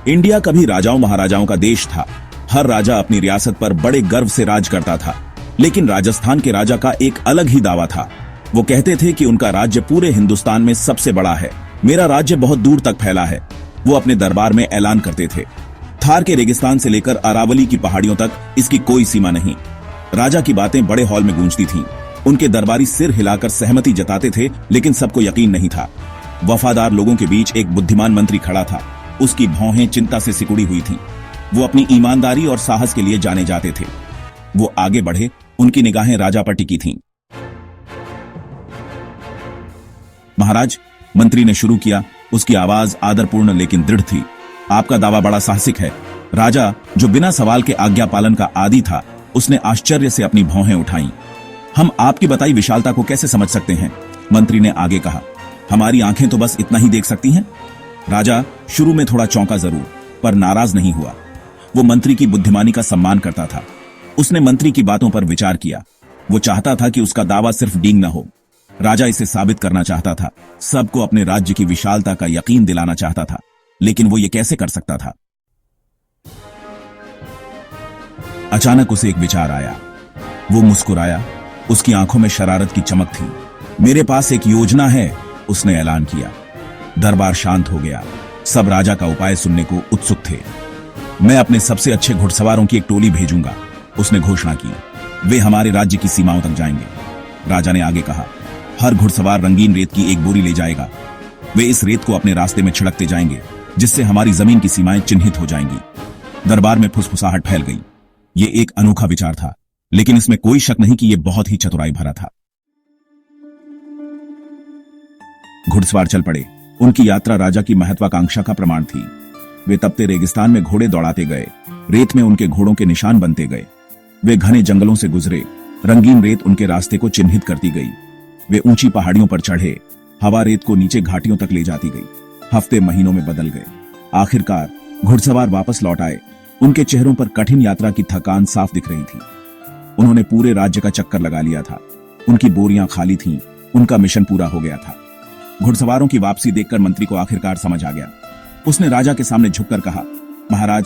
India कभी राजाओं महाराजाओं का देश था। हर राजा अपनी रियासत पर बड़े गर्व से राज करता था। लेकिन राजस्थान के राजा का एक अलग ही दावा था। वो कहते थे कि उनका राज्य पूरे हिंदुस्तान में सबसे बड़ा है। मेरा राज्य बहुत दूर तक फैला है, वो अपने दरबार में ऐलान करते थे। थार के रेगिस्तान से लेकर अरावली की पहाड़ियों तक इसकी कोई सीमा नहीं। राजा की बातें बड़े हॉल में गूंजती थीं। उनके दरबारी सिर हिलाकर सहमति जताते थे, लेकिन सबको यकीन नहीं था। वफादार लोगों के बीच एक बुद्धिमान मंत्री खड़ा था। उसकी भौहें चिंता से सिकुड़ी हुई थीं। वो अपनी ईमानदारी और साहस के लिए जाने जाते थे। वो आगे बढ़े, उनकी निगाहें राजा पर टिकी थीं। महाराज, मंत्री ने शुरू किया। उसकी आवाज आदरपूर्ण लेकिन दृढ़ थी। आपका दावा बड़ा साहसिक है। राजा, जो बिना सवाल के आज्ञा पालन का आदी था, उसने आश्चर्य से अपनी भौहें उठाईं। हम आपकी बताई विशालता को कैसे समझ सकते हैं? मंत्री ने आगे कहा। हमारी आंखें तो बस इतना ही देख सकती हैं। राजा शुरू में थोड़ा चौंका जरूर, पर नाराज नहीं हुआ। वो मंत्री की बुद्धिमानी का सम्मान करता था। उसने मंत्री की बातों पर विचार किया। वो चाहता था कि उसका दावा सिर्फ डींग न हो। राजा इसे साबित करना चाहता था, सबको अपने राज्य की विशालता का यकीन दिलाना चाहता था। लेकिन वो ये कैसे कर सकता था? अचानक उसे एक विचार आया। वो मुस्कुराया। उसकी आंखों में शरारत की चमक थी। मेरे पास एक योजना है, उसने ऐलान किया। दरबार शांत हो गया। सब राजा का उपाय सुनने को उत्सुक थे। मैं अपने सबसे अच्छे घुड़सवारों की एक टोली भेजूंगा, उसने घोषणा की। वे हमारे राज्य की सीमाओं तक जाएंगे। राजा ने आगे कहा। हर घुड़सवार रंगीन रेत की एक बोरी ले जाएगा। वे इस रेत को अपने रास्ते में छिड़कते जाएंगे, जिससे हमारी जमीन की सीमाएं चिन्हित हो जाएंगी। दरबार में फुसफुसाहट फैल गई। ये एक अनोखा विचार था, लेकिन इसमें कोई शक नहीं कि यह बहुत ही चतुराई भरा था। घुड़सवार चल पड़े। उनकी यात्रा राजा की महत्वाकांक्षा का प्रमाण थी। वे तपते रेगिस्तान में घोड़े दौड़ाते गए। रेत में उनके घोड़ों के निशान बनते गए। वे घने जंगलों से गुजरे। रंगीन रेत उनके रास्ते को चिन्हित करती गई। वे ऊंची पहाड़ियों पर चढ़े। हवा रेत को नीचे घाटियों तक ले जाती गई। हफ्ते महीनों में बदल गए। आखिरकार घुड़सवार वापस लौट आए। उनके चेहरों पर कठिन यात्रा की थकान साफ दिख रही थी। उन्होंने पूरे राज्य का चक्कर लगा लिया था। उनकी बोरियां खाली थीं। उनका मिशन पूरा हो गया था। घुड़सवारों की वापसी देखकर मंत्री को आखिरकार समझ आ गया। उसने राजा के सामने झुककर कहा, महाराज,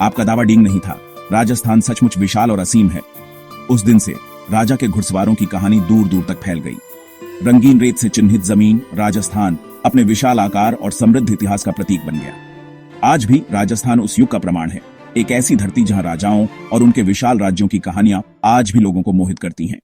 आपका दावा डींग नहीं था। राजस्थान सचमुच विशाल और असीम है। उस दिन से राजा के घुड़सवारों की कहानी दूर दूर तक फैल गई। रंगीन रेत से चिन्हित जमीन राजस्थान अपने विशाल आकार और समृद्ध इतिहास का प्रतीक बन गया। आज भी राजस्थान उस युग का प्रमाण है, एक ऐसी धरती जहां राजाओं और उनके विशाल राज्यों की कहानियां आज भी लोगों को मोहित करती हैं।